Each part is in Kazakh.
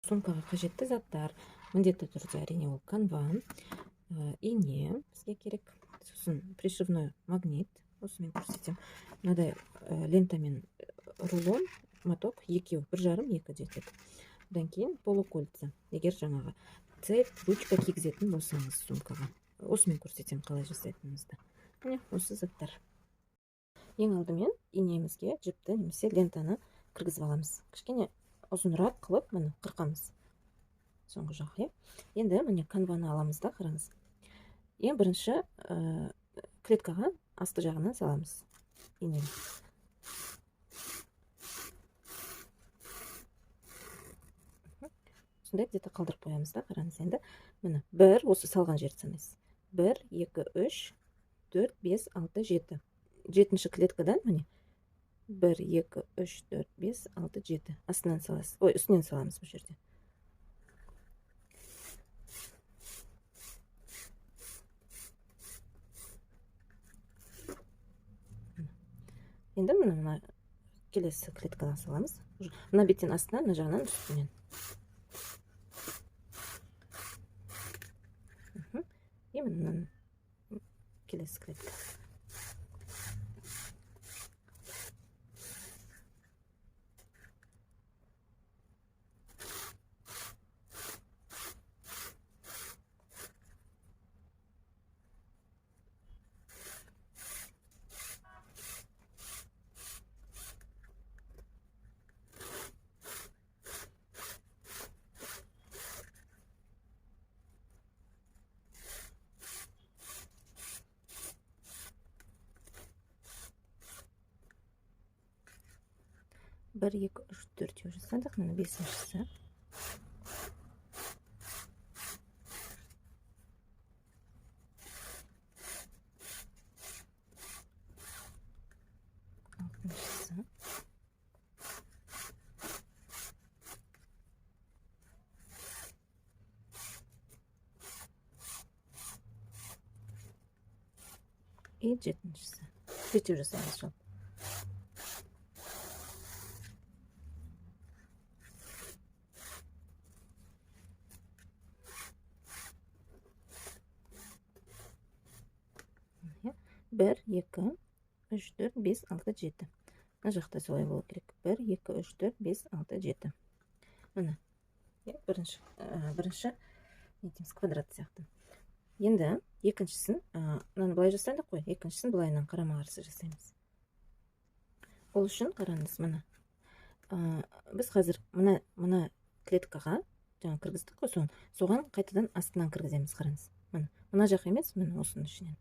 сумкаға қажетті заттар міндетті түрде әрине ол канва, ине бізге керек, сосын пришивной магнит, осымен көрсетемін. Мынадай лентамен рулон, моток, екеу, 1,5-2 жетеді. Одан кейін полукольца, егер жаңағы цепь, ручка кигізетін болсаңыз сумкаға. Осымен көрсетемін қалай жасайтынымызды. Міне осы заттар. Ең алдымен инемізге жіпті немесе лентаны кіргізіп аламыз. Кішкене ұзынырақ қылып, мұны қырқамыз. Соңғы жағы. Енді міне канваны аламыз да, қараңыз. Ең бірінші клеткаға асты жағынан саламыз инені. Сондай где-то қалдырып қоямыз да, қараңыз енді. Міне, 1 осы салған жерді санайсыз. 1, 2, 3, 4, 5, 6, 7. 7-ші клеткадан міне 1, 2, 3, 4, 5, 6, 7. Астынан саласыз. Ой, үстінен саламыз бұл жерде. Енді мына келесі клеткадан саламыз. Мына беттен астынан, мына жағынан үстінен. И мына келесі клетка. Бір, екі, үш, төртеу жасадық, міне 5-шісі. Алтыншысы. И 7-шісі. 7-еу жасаймыз жалпы. Бір, екі, үш, төрт, бес, алты, жеті. Мына жақта солай болу керек. 1, 2, 3, 4, 5, 6, 7. Мына. Бірінші квадрат сияқты. Енді екіншісін, мынаны былай жасадық қой, екіншісін былайынан қарама-қарсы жасаймыз. Ол үшін қараңыз, мына. Біз қазір мына клеткаға жаңа кіргіздік қой, соған қайтадан астынан кіргіземіз, қараңыз. Мына жақ емес, мына осының ішінен.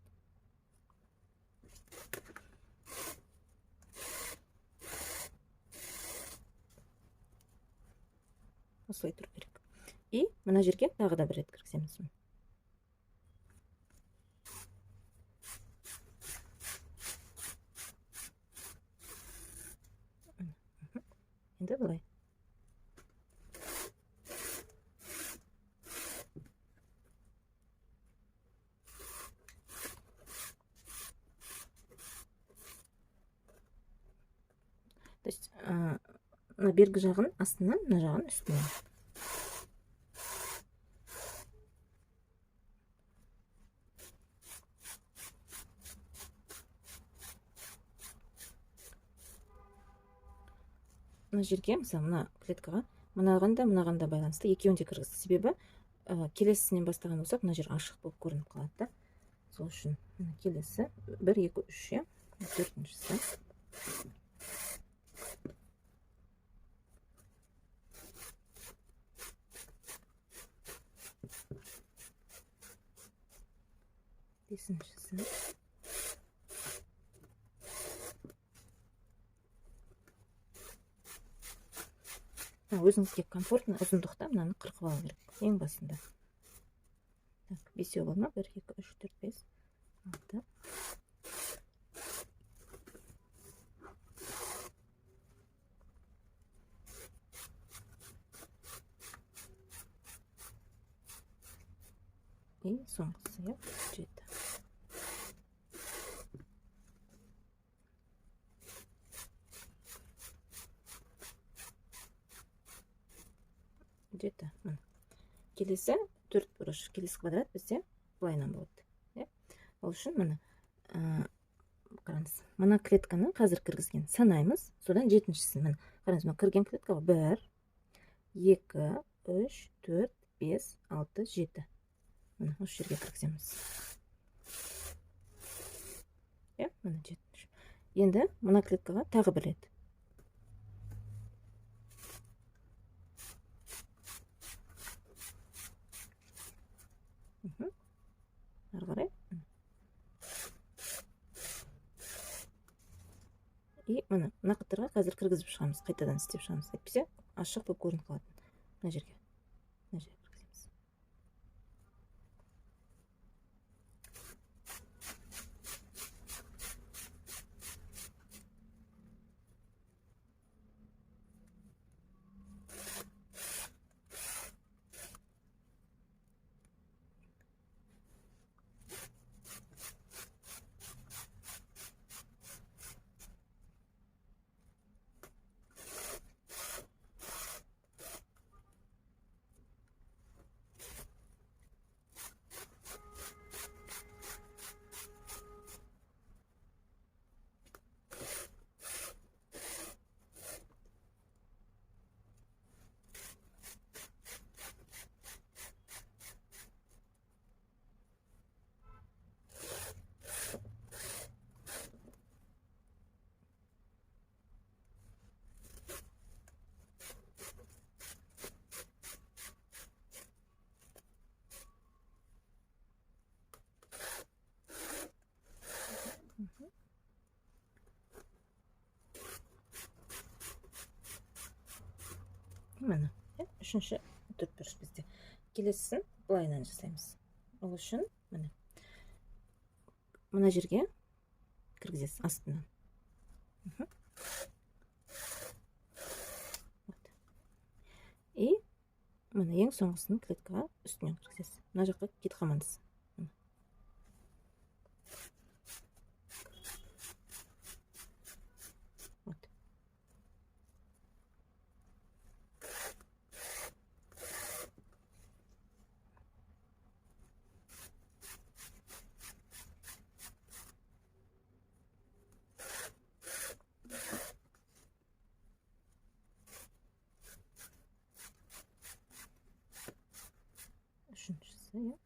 Осылай тұру керек. И мына жерге тағы да бір рет кіргіземіз. Енді былай. То есть, мына бергі жағын астынан, мына жағын үстінен. Мына жерге, мысалы, мына клеткаға, мынаған да байланысты екеуін де кіргізді. Себебі келесісінен бастаған болсақ, мына жер ашық болып көрініп қалады. Сол үшін келесі 1, 2, 3, 4-шісі. Бесіншісі. Өзіңізге комфортны ұзындықта мынаны қырқып алу керек. Ең басында. Так, 5-еу болма. 1, 2, 3, 4, 5, 6. И соңғысы 7. жеті. Келесі 4 бұрыш, келесі квадрат бізде былайынан болады. Ол үшін қараңыз, мына клетканы қазір кіргізген санаймыз, содан жетіншісін қараңыз, кірген клеткаға 1, 2, 3, 4, 5, 6, 7. Осы жерге кіргіземіз. Жетінші. Енді мына клеткаға тағы бір рет. Ары қарай. И мына қатарға қазір кіргізіп шығамыз, қайтадан істеп шығамыз. Әйтпесе ашық болып көрініп қалады. Мына жерге кіргіземіз. Міне, үшінші төртбұрыш бізде. Келесісін былайынан жасаймыз. Ол үшін міне мына жерге кіргізесіз астынан. И міне ең соңғысын клеткаға үстінен кіргізесіз. Мына жаққа кетіп қалмаңыз. Үшіншісі,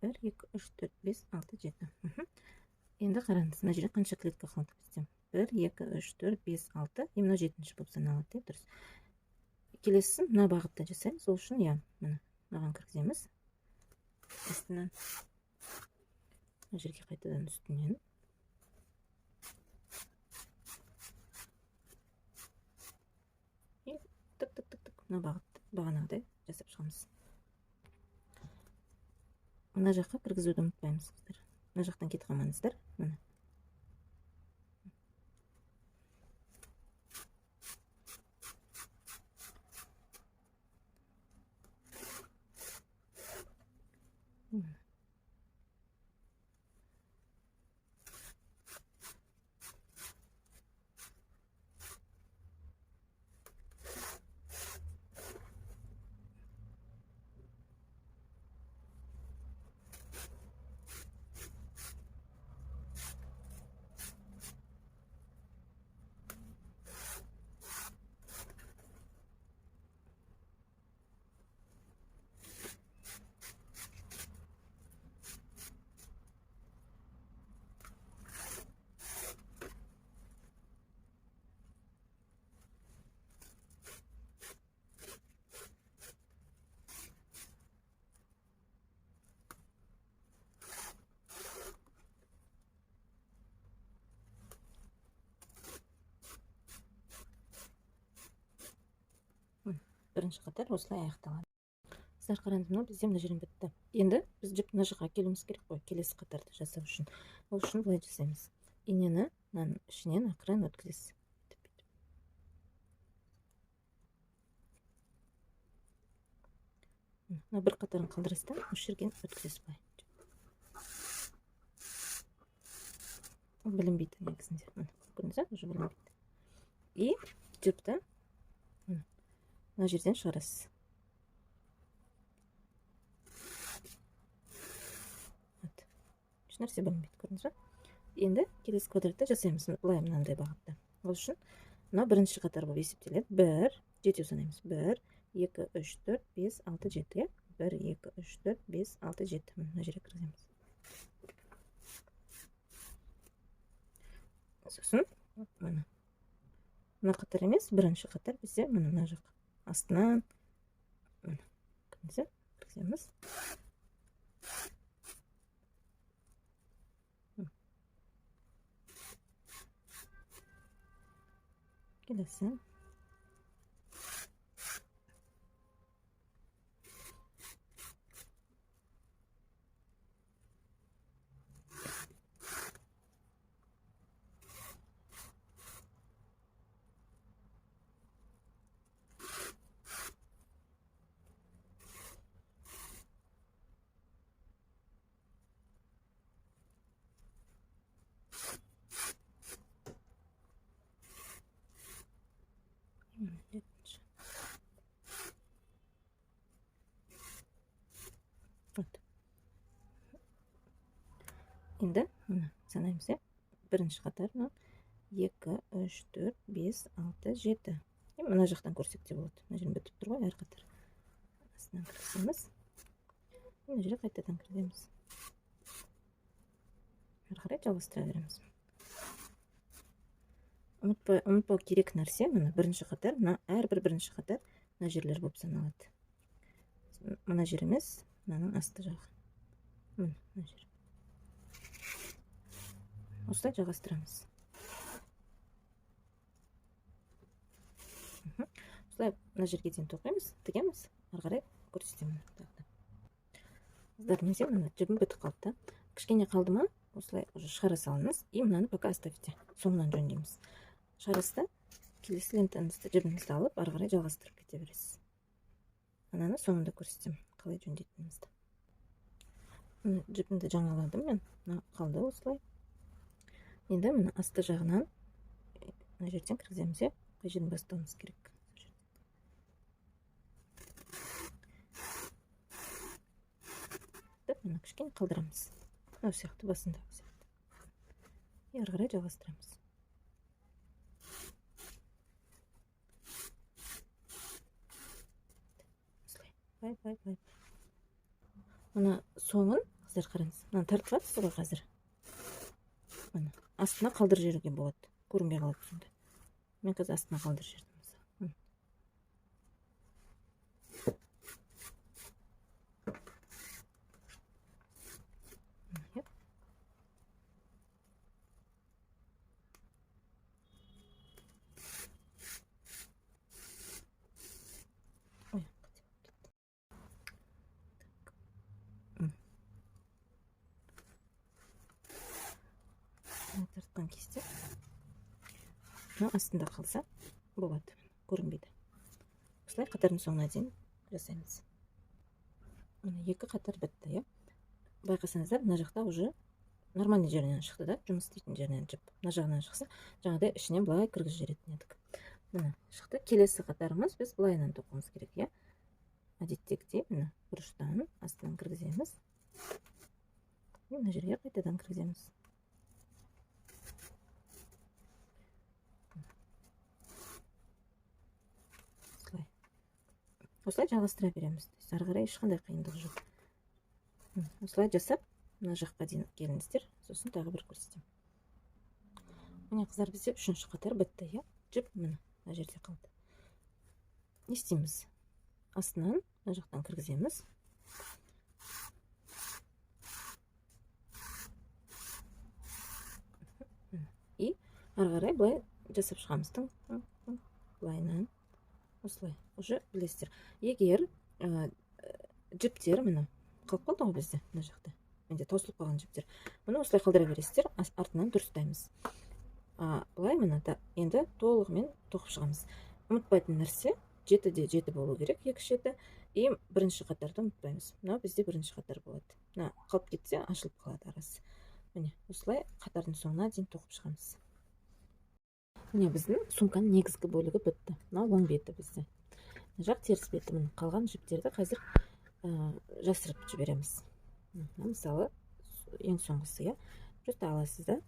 бір, екі, үш, төрт, бес, алты, жеті. Енді қараңыз, мына жерде қанша клетка қалды бізде? 1, 2, 3, 4, 5, 6. Мына жетінші болып саналады, дұрыс. Келесісін мына бағытта жасаймыз. Ол үшін мынаған кіргіземіз. Астынан мына жерге қайтадан үстінен. Тік-тік-тік-тік мына бағанағыдай жасап шығамыз. Мына жаққа кіргізуді ұмытпаймыздар. Мына жақтан кетіп қалмаңыздар. Міне. бірінші қатар осылай аяқталады. Сіздер қараңыз, мына бізде мына жерім бітті. Енді біз жіп мына жаққа келуіміз керек қой, келесі қатарды жасау үшін. Ол үшін былай жасаймыз. Инені мынаның ішінен ақырын өткізесіз. Мына бір қатарын қалдырасыз да, осы жерге өткізесіз былай. Білінбейді негізінде. Көрдіңіз бе, уже білінбейді. И жіпті мына жерден шығарасыз. Еш нәрсе білінбейді, көрдіңіз бе? Енді келесі квадратты жасаймыз, былай мынандай бағытта. Ол үшін мына бірінші қатар болып есептеледі. 1, 7 санаймыз. 1, 2, 3, 4, 5, 6, 7. 1, 2, 3, 4, 5, 6, 7. Мына жерге кіргіземіз. Сосын мына қатар емес, бірінші қатар бізде мына жақ астынан кіргіземіз. Келесі. Енді санаймыз, бірінші қатар 2, 3, 4, 5, 6, 7. Мына жақтан көрсек те болады. Мына жерін бітіп тұр ғой, әр қатар. Астынан кіргіземіз. Мына жерге қайтадан кіргіземіз. Әрі қарай жалғастыра береміз. Ұмытпау керек нәрсе, мына бірінші қатар, әрбір бірінші қатар мына жерлер болып саналады. Мына жер емес, мынаның асты жағы. Мына жер. Осылай жалғастырамыз. Осылай мына жерге дейін тоқимыз, тігеміз, ары қарай көрсетемін. Қыздар, немесе мына жібім бітіп қалды. Кішкене қалды ма, осылай шығара салыңыз, и мынаны пока оставьте. Соңынан жөндейміз. Шығарасыз, келесі лентаңызды жібіңізді алып, ары қарай жалғастырып кете бересіз. Ананы соңында көрсетемін, қалай жөндейтінімізді. Жібімді жаңаладым мен, қалды осылай. Енді мына асты жағынан мына жерден кіргіземіз, қай жерін бастауымыз керек. Мына кішкене қалдырамыз. Мына сияқты басында. Ары қарай жалғастырамыз. Бай. Мына соңын, қыздар қараңыз, мына тартып жатсыз ғой қазір. Мына астына қалдыр жерге болады. Көрінбей қалады сонда. Мен қазір астына қалдыр жердім. Тартқан кезде астында қалса болады, көрінбейді. Осылай қатардың соңына дейін жасаймыз. Екі қатар бітті. Байқасаңыздар, мына жақта уже нормальный жерінен шықты да, жұмыс істейтін жерінен жіп. Мына жағынан шықса, жаңағыдай ішінен былай кіргізіп жіберетін едік. Мына шықты. Келесі қатарымыз біз былайынан тоқуымыз керек. Әдеттегідей мына бұрыштан астынан кіргіземіз. Мына жерге қайтадан кіргіземіз. Осылай жалғастыра береміз. Ары қарай ешқандай қиындық жоқ. Осылай жасап, мына жаққа дейін келіңіздер, сосын тағы бір көрсетемін. Міне қыздар, бізде үшінші қатар бітті. Жіп мына жерде қалды. Не істейміз? Астынан мына жақтан кіргіземіз. И ары қарай былай жасап шығамыз. Былайынан осылай. уже білесіздер. Егер жіптер міне қалып қалды ғой бізде мына жақта, менде таусылып қалған жіптер, мұны осылай қалдыра бересіздер, артынан дұрыстаймыз. Былай міне енді толығымен тоқып шығамыз. Ұмытпайтын нәрсе, 7-де 7 болу керек, екі шеті, и бірінші қатарды ұмытпаймыз. Мынау бізде бірінші қатар болады. Мына қалып кетсе ашылып қалады арасы. Міне осылай қатардың соңына дейін тоқып шығамыз. Міне біздің сумканың негізгі бөлігі бітті. Мынау оң беті бізде. Мына жақ теріс беті. Міне қалған жіптерді қазір жасырып жібереміз. Мысалы ең соңғысы, иә, просто аласыз да.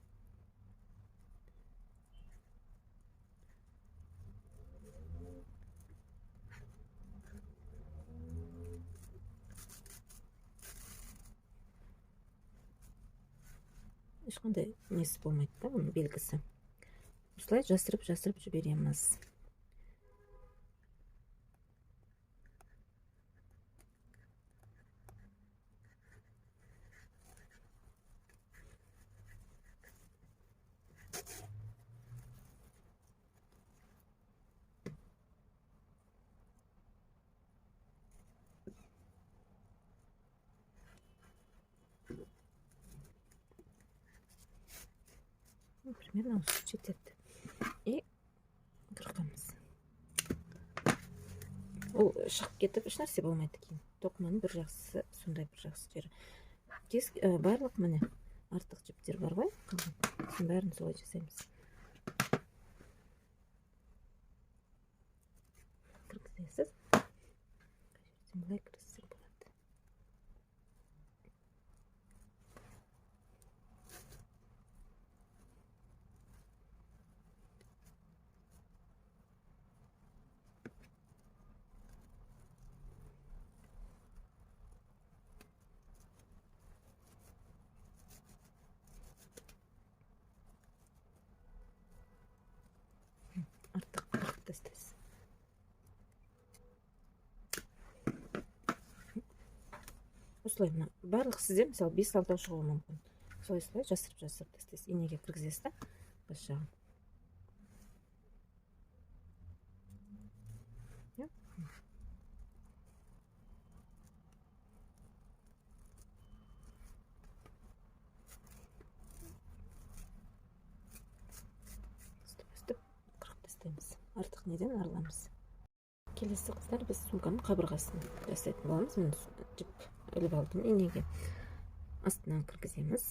Ешқандай несі болмайды да, оның белгісі. Осылай жасырып жібереміз. Примерно осы жетеді. И қырқамыз. Ол шығып кетіп ешнәрсе болмайды кейін. Тоқыманың бір жақсысы сондай, бір жақсы жері. Барлық міне артық жіптер бар ғой, соның бәрін солай жасаймыз. Кіргізесіз. Былай кіргізсек болады. Артық қырып тастайсыз. Осылай мына барлық сізде мысалы 5-6 шығуы мүмкін. Солай жасырып тастайсыз. Инеге кіргізесіз да, бас жағын. Қырып тастаймыз. Артық неден арыламыз. Келесі қыздар, біз сумканың қабырғасын жасайтын боламыз. Мен жіп іліп алдым, инеге астынан кіргіземіз.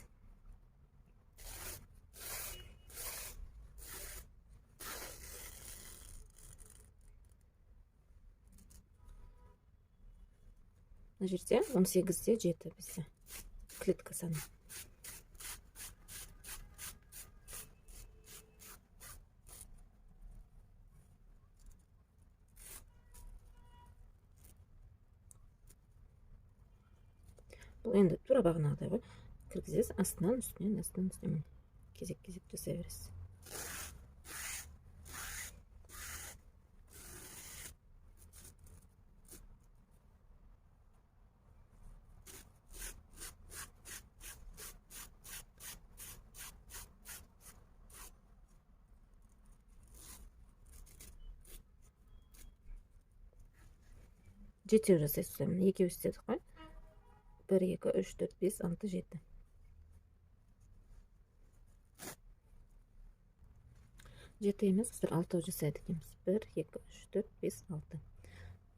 Мына жерде 18-де 7 бізде клетка саны. Бұл енді тура бағанағыдай ғой. Кіргізесіз, астынан үстінен кезек жасай бересіз. Жетеу жасайсыз. Екеу істедік қой. 1, 2, 3, 4, 5, 6, 7. Жеті емес, қыздар 6 жасайды екенбіз. 1, 2, 3, 4, 5, 6.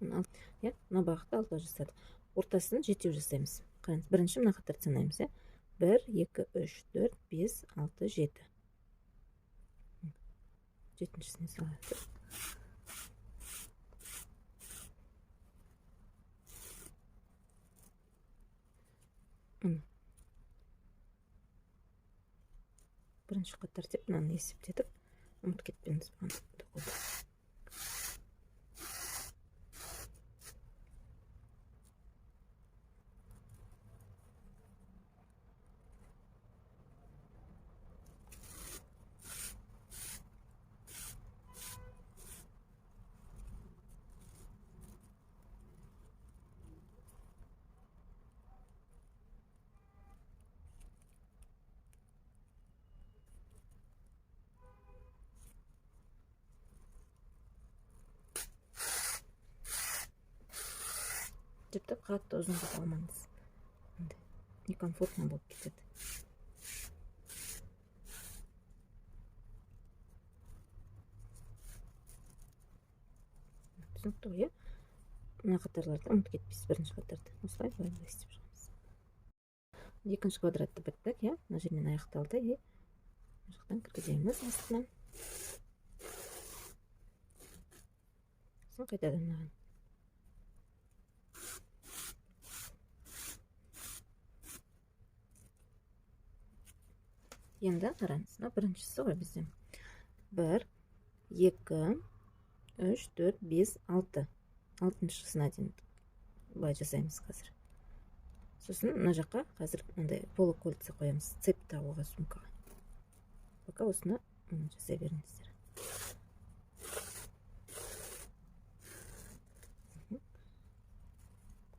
Иә, мына бағытта 6 жасадық. Ортасын 7 жасаймыз. Қараңыз, бірінші мына қатарды санаймыз, иә. 1, 2, 3, 4, 5, 6, 7. Жетіншісіне салады. Бірінші қатар деп, мынаны есептетіп, ұмыт кетпеңіз бұған. жіптеп қатты ұзын қылып алмаңыз. Некомфортно болып кетеді. Түсінікті ғой, мына қатарларды ұмытып кетпейсіз, бірінші қатарды. Осылай былай істеп шығамыз. Екінші квадратты біттік, мына жермен аяқталды, мына жақтан кіргіземіз астынан. Сосын қайтадан мынаған. Енді қараңыз, біріншісі ғой бізде. 1, 2, 3, 4, 5, 6. 6-шысына дейін былай жасаймыз қазір. Сосын мына жаққа қазір мындай полукольца қоямыз, цеп тағуға сумкаға. Пока осыны жасай беріңіздер.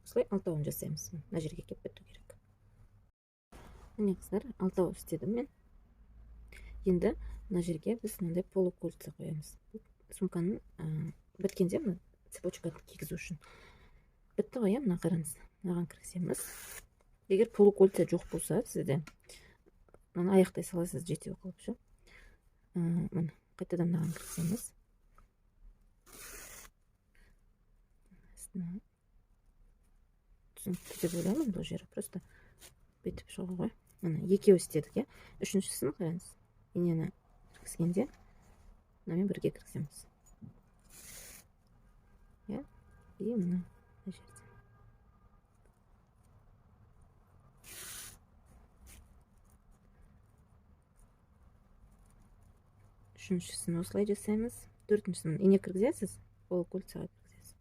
Осылай 6-ауын жасаймыз. Мына жерге келіп біту керек. Міне қыздар, 6-ау істедім мен. Енді мына жерге біз мындай полукольца қоямыз. Сумканың біткенде мына цепочканы кигізу үшін. Бітті ғой, мына қараңыз. Мынаған кіргіземіз. Егер полукольца жоқ болса, сізде мына аяқтай саласыз жетеу қылып ше. Мына қайтадан мынаған кіргіземіз. Түсінікті деп ойлаймын, бұл жері просто бетіп шығу ғой. Мына екеу істедік, үшіншісін қараңыз. Инені кіргізгенде мынамен бірге кіргіземіз. И мына жерде. Үшіншісін осылай жасаймыз. Төртіншісін ине кіргізесіз, полукольцаға кіргізесіз.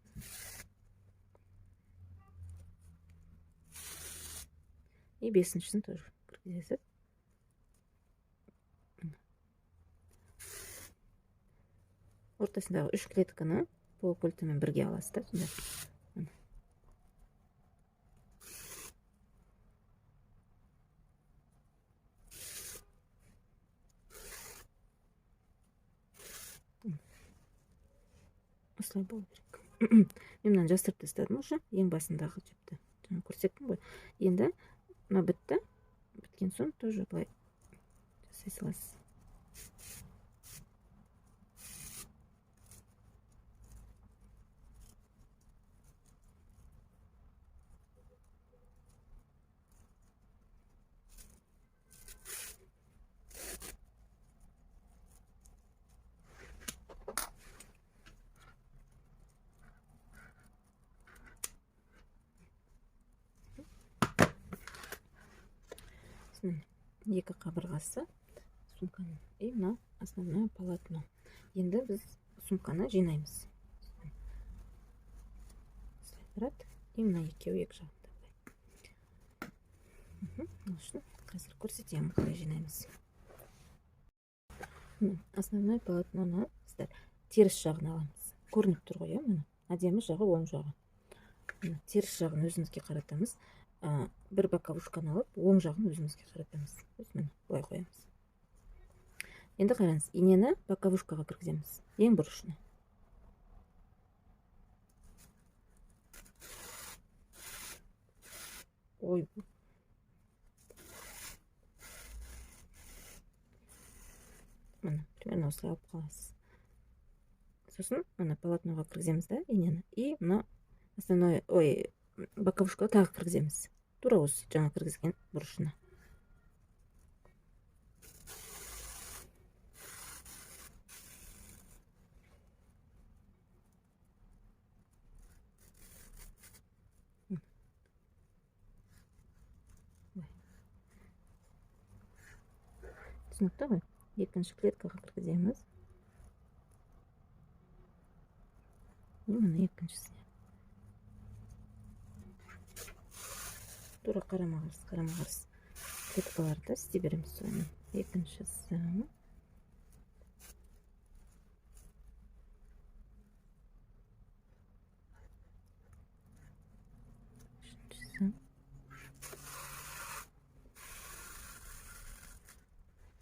И бесіншісін тоже кіргізесіз. Ортасындағы 3 клетканы полукольцамен бірге аласыз да. Осылай болу керек. Мен мынаны жастырып тастадым уже, ең басындағы жіпті. Жаңа көрсеттім ғой. Енді мына бітті. Біткен соң тоже былай жасай саласыз. Екі қабырғасы сумканың. И мына основное полотно. Енді біз сумканы жинаймыз. И мына екеу екі жағында. Қазір көрсетемін, қалай жинаймыз. Основное полотноны теріс жағын аламыз. Көрініп тұр ғой, мына әдемі жағы, оң жағы. Теріс жағын өзімізге қаратамыз. Бір боковушканы алып, оң жағын өзімізге қаратамыз. Міне, бұлай қоямыз. Енді қараңыз, инені боковушкаға кіргіземіз. Ең бұрышына. Ой. Міне, примерно осылай алып қаласыз. Сосын, мына полотноға кіргіземіз да, инені. И мына основной, боковушкаға тағы кіргіземіз. Тура осы жаңа кіргізген бұрышына. Түсінікті ғой? Екінші клеткаға кіргіземіз. И мына екіншісіне. Тура қарама-қарсы клеткаларды істей береміз соны. Екіншісі. Үшіншісі.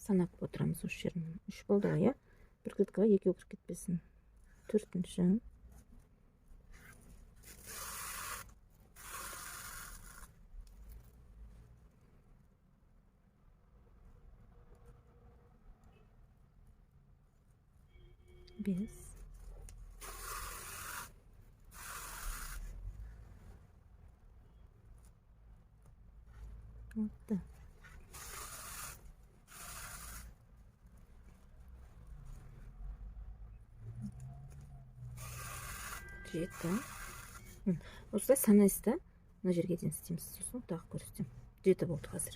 Санап отырамыз осы жерін. 3 болды ғой, бір клеткаға екеу кіріп кетпесін. Төртінші. 5, 6, 7. Осылай санайсыз да, мына жерге дейін істейміз, сосын тағы көрсетемін. 7 болды қазір.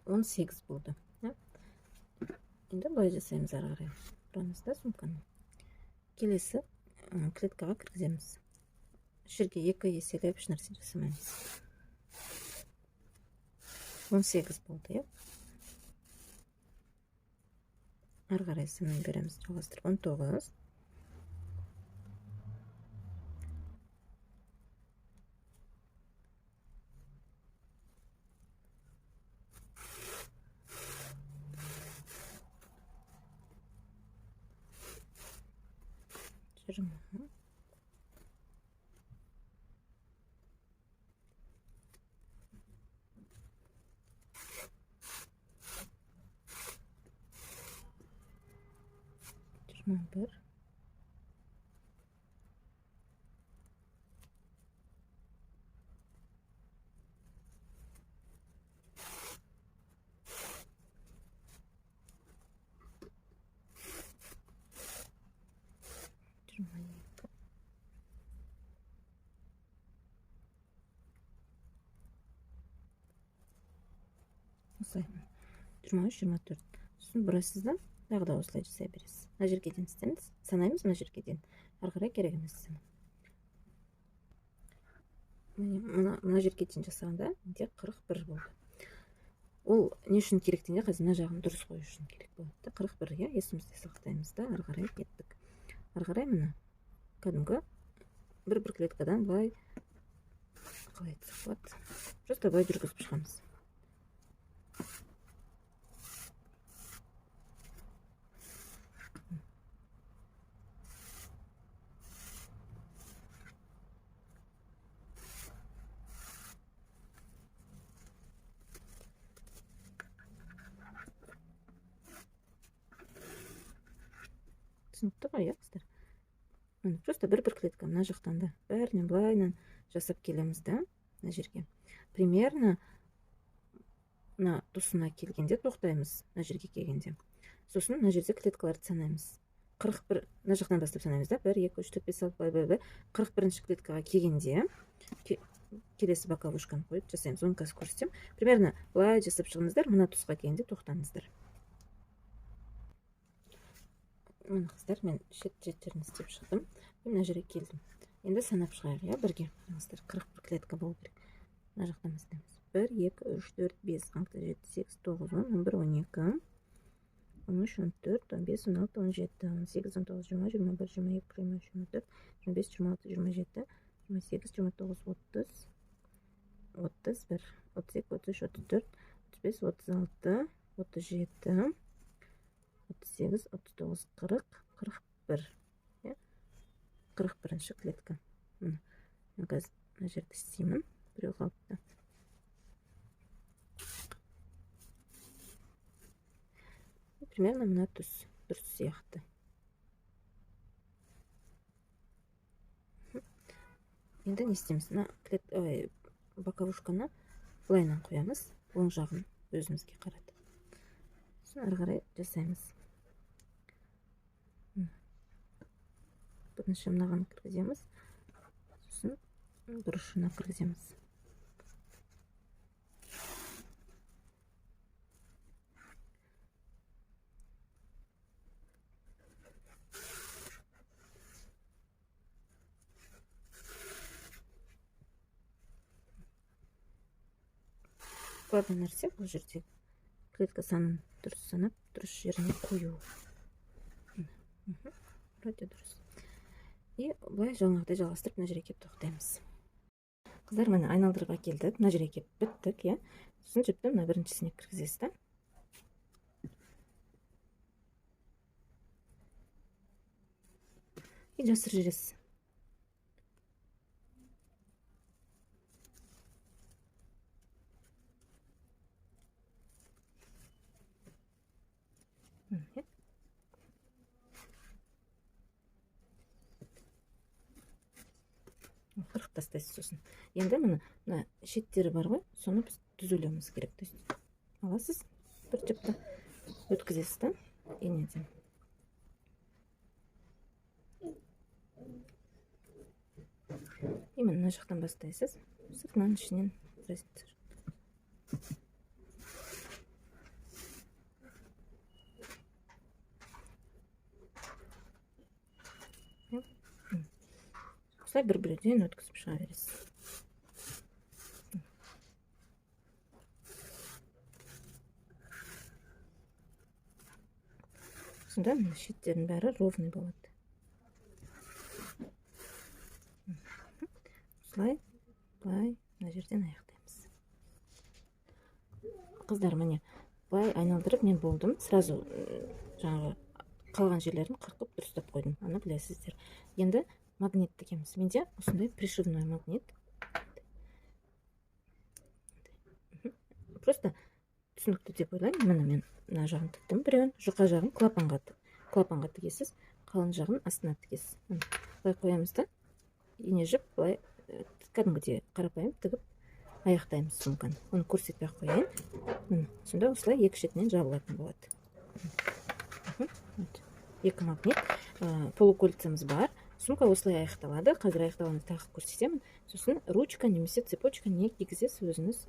18 болды. Енді былай жасаймыз, ары қарай бұрамыз да сумканы. Келесі клеткаға кіргіземіз. Жерге 2 еселеп еш нәрсе жасамаймыз. 18 болды, ары қарай санай береміз, жалғастырып. 19, 20, 21, 22. Осылай 23, 24. Сосын бұрасыз да, тағы да осылай жасай бересіз. Мына жерге дейін істейміз, санаймыз, мына жерге дейін. Ары қарай керек емес. Мына жерге дейін жасағанда менде 41 болды. Ол не үшін керек дегенде, қазір мына жағын дұрыс қою үшін керек болады. 41, есімізде сақтаймыз да, ары қарай кеттік. Ары қарай міне кәдімгі бір клеткадан былай қалай айтсақ болады, просто былай жүргізіп шығамыз. Түсінікті ғой, қыздар? Просто бір клетка мына жақтан да бәрінен былайынан жасап келеміз да, мына жерге. Примерно мына тұсына келгенде тоқтаймыз, мына жерге келгенде. Сосын мына жерде клеткаларды санаймыз. 41, мына жақтан бастап санаймыз да, 1, 2, 3, 4, 5, 6, бай. 41-ші клеткаға келгенде келесі боковушканы қойып жасаймыз. Оны қазір көрсетемін. Примерно былай жасап шығыңыздар, мына тұсқа келгенде тоқтаңыздар. Мына қыздар, мен шет-шеттерін істеп шықтым. Мына жерге келдім. Енді санап шығайық, бірге. 41 клетка болу керек. Мына жақтан бастаймыз. 1, 2, 3, 4, 5, 6, 7, 8, 9, 10, 11, 12, 13, 14, 15, 16, 17, 18, 19, 20, 21, 22, 23, 24, 25, 26, 27, 28, 29, 30, 31, 32, 33, 34, 35, 36, 37, 38, 39, 40, 41. 41-ші клетка. Қазір мына жерді істеймін. Біреу қалыпты. Примерно мына тұс дұрыс сияқты. Енді не істейміз? Боковушканы былайынан қоямыз. Оң жағын өзімізге қарады. Сосын ары қарай жасаймыз. Бірінші мынаған кіргіземіз. Сосын бұрышына кіргіземіз. Главный нәрсе бұл жерде клетка санын дұрыс санап, дұрыс жеріне қою. Вроде дұрыс. И былай жаңағыдай жалғастырып мына жерге тоқтаймыз. Қыздар, міне айналдырып әкелдік. Мына жерге біттік, сосын жіптің мына біріншісіне кіргізесіз да. И жасырып жібересіз. тастайсыз. Сосын енді мына шеттері бар ғой, соны біз түзулеуіміз керек. То есть аласыз, бір жіпті өткізесіз да инеден. Именно мына жақтан бастайсыз, сыртынан ішінен разница. Осылай бір-бірден өткізіп шыға бересіз. Сонда шеттердің бәрі ровный болады. Осылай, былай, мына жерден аяқтаймыз. Қыздар, міне былай айналдырып мен болдым. Сразу жаңағы қалған жерлерін қырқып дұрыстап қойдым. Аны білесіздер. Енді магнит тігеміз. Менде осындай пришивной магнит. Просто түсінікті деп ойлаймын. Міне мен мына жағын тіктім біреуін, жұқа жағын клапанға тігесіз, қалың жағын астына тігесіз. Былай қоямыз да, ине жіп, былай кәдімгідей қарапайым тігіп аяқтаймыз сумканы. Оны көрсетпей қояйын. Сонда осылай екі шетінен жабылатын болады. Екі магнит, полукольцамыз бар. Сумка осылай аяқталады. Қазір аяқталғанды тағы көрсетемін. Сосын ручка немесе цепочка не кигізесіз, өзіңіз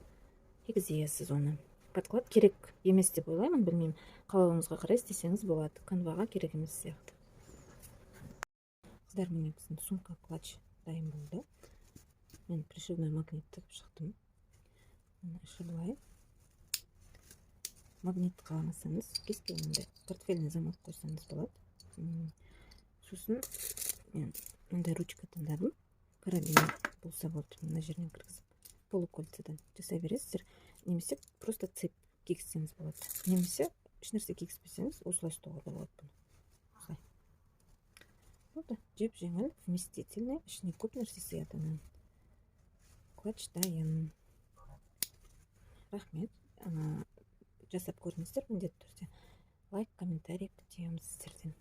кигізесіз оны. Подклад керек емес деп ойлаймын, білмеймін. Қалауыңызға қарай істесеңіз болады. Канваға керек емес сияқты. Қыздар, міне біздің сумка клатч дайын болды. Мен пришивной магнит тігіп шықтым. Іші былай. Магнит қаламасаңыз, кез келгенде портфельный замок қойсаңыз болады. Сосын мен мындай ручка таңдадым. Карабин болса болды, мына жерінен кіргізіп полукольцадан жасай бересіздер. Немесе просто цеп кигізсеңіз болады. Немесе ешнәрсе кигізбесеңіз, осылай ұстауға да болады бұны. Осылай. Вот, жеп жеңіл, вместительный, ішіне көп нәрсе сыяды. Клатч дайын. Рахмет. Жасап көріңіздер, міндетті түрде лайк, комментарий күтемін сіздерден.